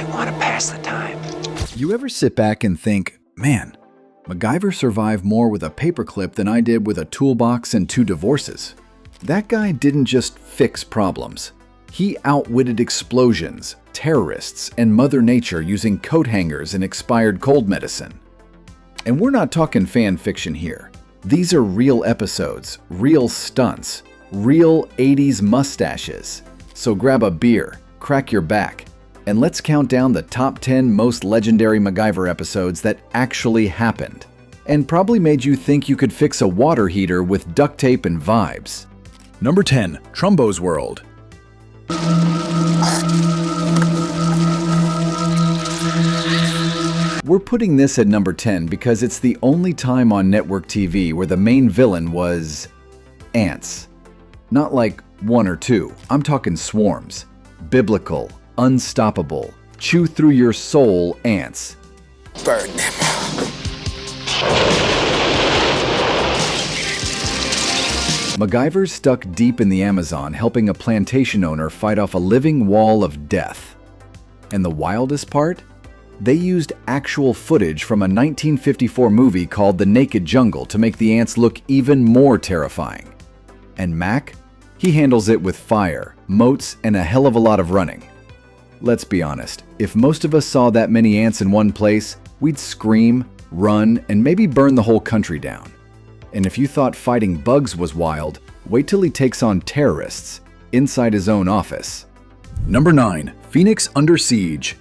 might want to pass the time. You ever sit back and think, man, MacGyver survived more with a paperclip than I did with a toolbox and 2 divorces? That guy didn't just fix problems. He outwitted explosions, terrorists, and Mother Nature using coat hangers and expired cold medicine. And we're not talking fan fiction here. These are real episodes, real stunts, real 80s mustaches. So grab a beer, crack your back, and let's count down the top 10 most legendary MacGyver episodes that actually happened, and probably made you think you could fix a water heater with duct tape and vibes. Number 10. Trumbos World. We're putting this at number 10 because it's the only time on network TV where the main villain was ants. Not like 1 or 2, I'm talking swarms. Biblical, unstoppable, chew through your soul ants. Burn them. MacGyver's stuck deep in the Amazon helping a plantation owner fight off a living wall of death. And the wildest part? They used actual footage from a 1954 movie called The Naked Jungle to make the ants look even more terrifying. And Mac? He handles it with fire, moats, and a hell of a lot of running. Let's be honest, if most of us saw that many ants in one place, we'd scream, run, and maybe burn the whole country down. And if you thought fighting bugs was wild, wait till he takes on terrorists inside his own office. Number 9. Phoenix Under Siege.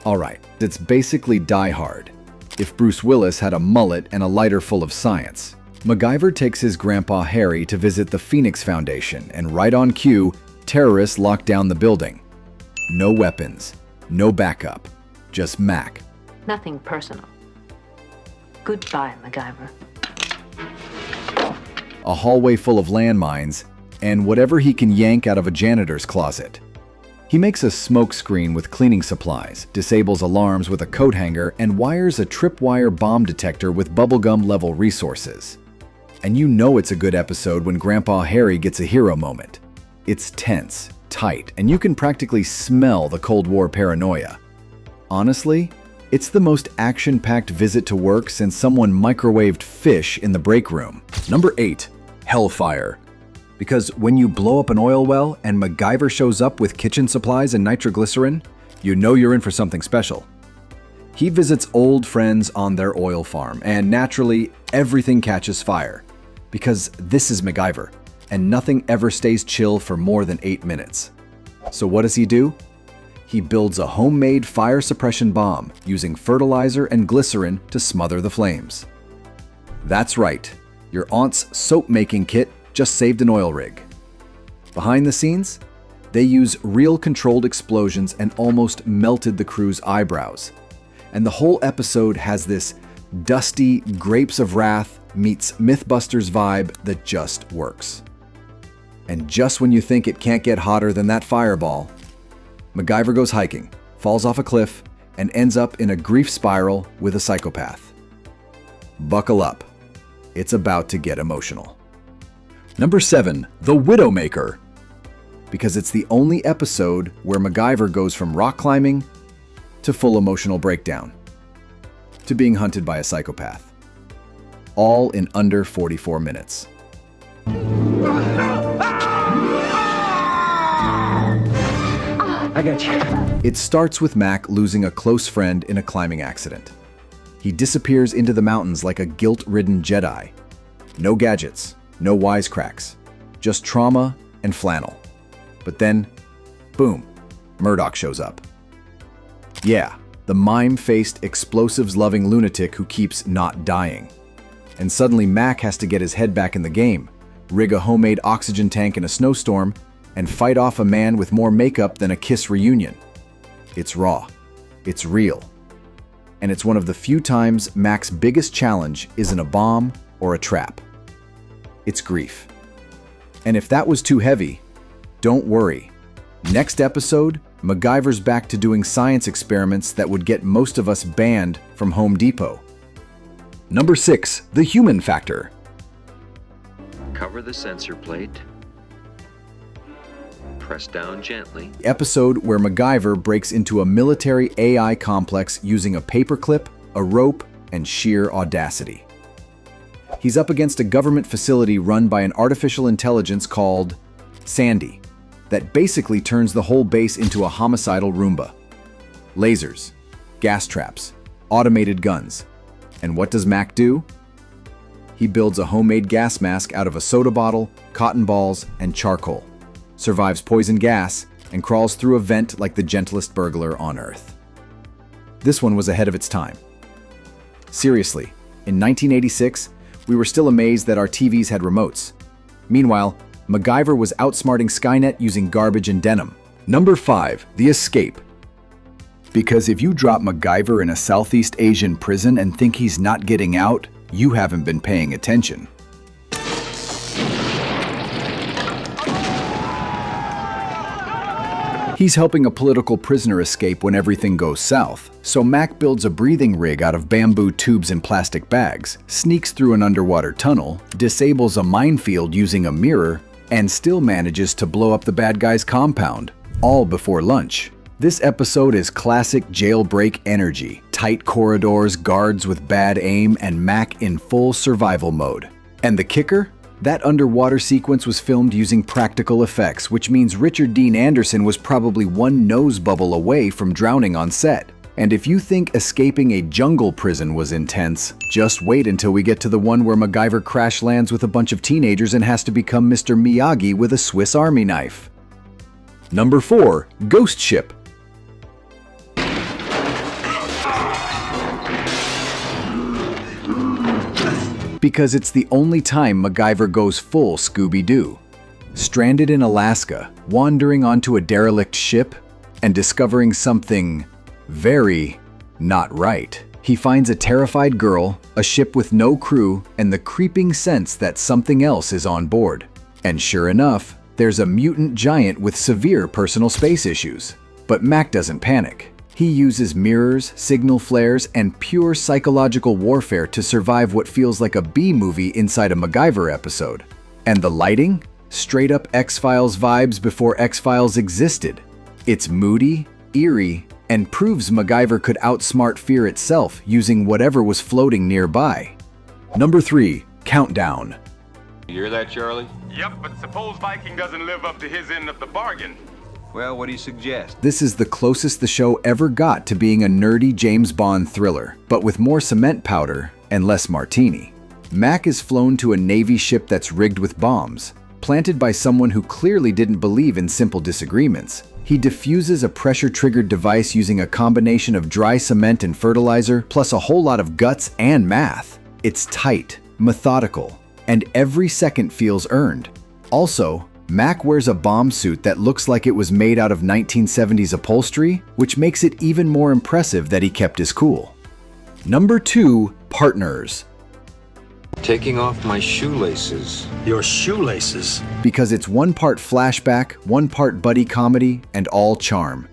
Alright, it's basically Die Hard. If Bruce Willis had a mullet and a lighter full of science. MacGyver takes his grandpa Harry to visit the Phoenix Foundation, and right on cue, terrorists lock down the building. No weapons, no backup, just Mac. Nothing personal. Goodbye, MacGyver. A hallway full of landmines, and whatever he can yank out of a janitor's closet. He makes a smoke screen with cleaning supplies, disables alarms with a coat hanger, and wires a tripwire bomb detector with bubblegum-level resources. And you know it's a good episode when Grandpa Harry gets a hero moment. It's tense, tight, and you can practically smell the Cold War paranoia. Honestly, it's the most action-packed visit to work since someone microwaved fish in the break room. Number 8. Hellfire. Because when you blow up an oil well and MacGyver shows up with kitchen supplies and nitroglycerin, you know you're in for something special. He visits old friends on their oil farm, and naturally, everything catches fire. Because this is MacGyver, and nothing ever stays chill for more than 8 minutes. So what does he do? He builds a homemade fire suppression bomb using fertilizer and glycerin to smother the flames. That's right, your aunt's soap-making kit just saved an oil rig. Behind the scenes, they use real controlled explosions and almost melted the crew's eyebrows. And the whole episode has this dusty Grapes of Wrath meets Mythbusters vibe that just works. And just when you think it can't get hotter than that fireball, MacGyver goes hiking, falls off a cliff, and ends up in a grief spiral with a psychopath. Buckle up. It's about to get emotional. Number 7. The Widowmaker. Because it's the only episode where MacGyver goes from rock climbing to full emotional breakdown to being hunted by a psychopath. All in under 44 minutes. I got you. It starts with Mac losing a close friend in a climbing accident. He disappears into the mountains like a guilt-ridden Jedi. No gadgets, no wisecracks, just trauma and flannel. But then, boom, Murdoch shows up. Yeah, the mime-faced, explosives-loving lunatic who keeps not dying. And suddenly Mac has to get his head back in the game, rig a homemade oxygen tank in a snowstorm, and fight off a man with more makeup than a Kiss reunion. It's raw. It's real. And it's one of the few times Mac's biggest challenge isn't a bomb or a trap. It's grief. And if that was too heavy, don't worry. Next episode, MacGyver's back to doing science experiments that would get most of us banned from Home Depot. Number 6. The Human Factor. Cover the sensor plate. Press down gently. Episode where MacGyver breaks into a military AI complex using a paperclip, a rope, and sheer audacity. He's up against a government facility run by an artificial intelligence called Sandy that basically turns the whole base into a homicidal Roomba. Lasers, gas traps, automated guns. And what does Mac do? He builds a homemade gas mask out of a soda bottle, cotton balls, and charcoal, survives poison gas, and crawls through a vent like the gentlest burglar on Earth. This one was ahead of its time. Seriously, in 1986, we were still amazed that our TVs had remotes. Meanwhile, MacGyver was outsmarting Skynet using garbage and denim. Number 5. The escape. Because if you drop MacGyver in a Southeast Asian prison and think he's not getting out, you haven't been paying attention. He's helping a political prisoner escape when everything goes south, so Mac builds a breathing rig out of bamboo tubes and plastic bags, sneaks through an underwater tunnel, disables a minefield using a mirror, and still manages to blow up the bad guy's compound, all before lunch. This episode is classic jailbreak energy, tight corridors, guards with bad aim, and Mac in full survival mode. And the kicker? That underwater sequence was filmed using practical effects, which means Richard Dean Anderson was probably one nose bubble away from drowning on set. And if you think escaping a jungle prison was intense, just wait until we get to the one where MacGyver crash lands with a bunch of teenagers and has to become Mr. Miyagi with a Swiss Army knife. Number 4. Ghost Ship. Because it's the only time MacGyver goes full Scooby-Doo. Stranded in Alaska, wandering onto a derelict ship, and discovering something very not right. He finds a terrified girl, a ship with no crew, and the creeping sense that something else is on board. And sure enough, there's a mutant giant with severe personal space issues. But Mac doesn't panic. He uses mirrors, signal flares, and pure psychological warfare to survive what feels like a B-movie inside a MacGyver episode. And the lighting? Straight up X-Files vibes before X-Files existed. It's moody, eerie, and proves MacGyver could outsmart fear itself using whatever was floating nearby. Number 3. Countdown. You hear that, Charlie? Yep, but suppose Viking doesn't live up to his end of the bargain. Well, what do you suggest? This is the closest the show ever got to being a nerdy James Bond thriller, but with more cement powder and less martini. Mac is flown to a Navy ship that's rigged with bombs, planted by someone who clearly didn't believe in simple disagreements. He diffuses a pressure-triggered device using a combination of dry cement and fertilizer, plus a whole lot of guts and math. It's tight, methodical, and every second feels earned. Also, Mac wears a bomb suit that looks like it was made out of 1970s upholstery, which makes it even more impressive that he kept his cool. Number 2. Partners. Taking off my shoelaces. Your shoelaces? Because it's one part flashback, one part buddy comedy, and all charm.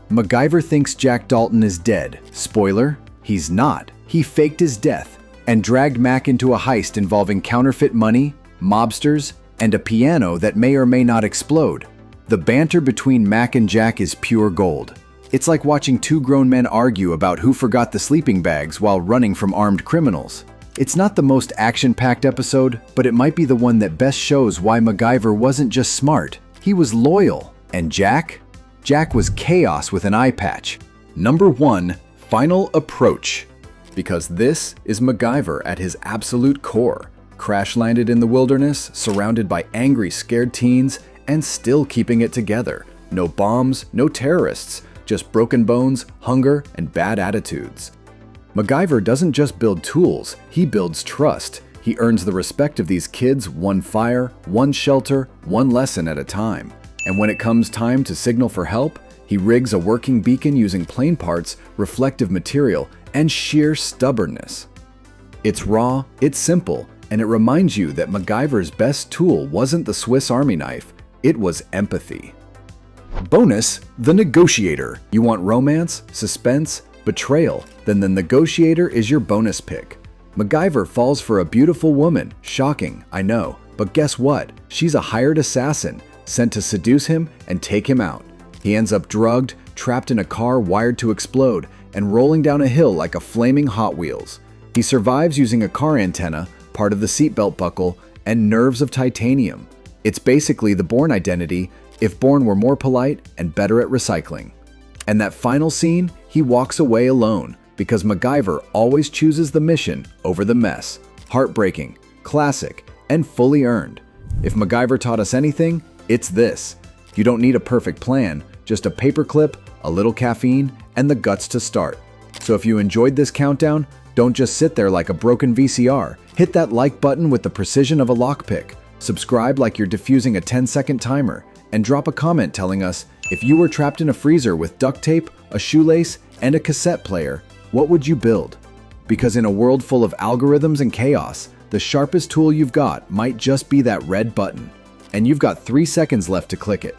MacGyver thinks Jack Dalton is dead. Spoiler, he's not. He faked his death and dragged Mac into a heist involving counterfeit money, mobsters, and a piano that may or may not explode. The banter between Mac and Jack is pure gold. It's like watching two grown men argue about who forgot the sleeping bags while running from armed criminals. It's not the most action-packed episode, but it might be the one that best shows why MacGyver wasn't just smart, he was loyal. And Jack? Jack was chaos with an eye patch. Number 1. Final Approach. Because this is MacGyver at his absolute core. Crash-landed in the wilderness, surrounded by angry, scared teens, and still keeping it together. No bombs, no terrorists, just broken bones, hunger, and bad attitudes. MacGyver doesn't just build tools, he builds trust. He earns the respect of these kids one fire, one shelter, one lesson at a time. And when it comes time to signal for help, he rigs a working beacon using plain parts, reflective material, and sheer stubbornness. It's raw, it's simple, and it reminds you that MacGyver's best tool wasn't the Swiss Army knife, it was empathy. Bonus, The Negotiator. You want romance, suspense, betrayal? Then The Negotiator is your bonus pick. MacGyver falls for a beautiful woman. Shocking, I know. But guess what? She's a hired assassin, sent to seduce him and take him out. He ends up drugged, trapped in a car wired to explode, and rolling down a hill like a flaming Hot Wheels. He survives using a car antenna, part of the seatbelt buckle, and nerves of titanium. It's basically the Bourne identity if Bourne were more polite and better at recycling. And that final scene, he walks away alone because MacGyver always chooses the mission over the mess. Heartbreaking, classic, and fully earned. If MacGyver taught us anything, it's this. You don't need a perfect plan, just a paperclip, a little caffeine, and the guts to start. So if you enjoyed this countdown, don't just sit there like a broken VCR. Hit that like button with the precision of a lockpick. Subscribe like you're defusing a 10-second timer, and drop a comment telling us, if you were trapped in a freezer with duct tape, a shoelace, and a cassette player, what would you build? Because in a world full of algorithms and chaos, the sharpest tool you've got might just be that red button. And you've got 3 seconds left to click it.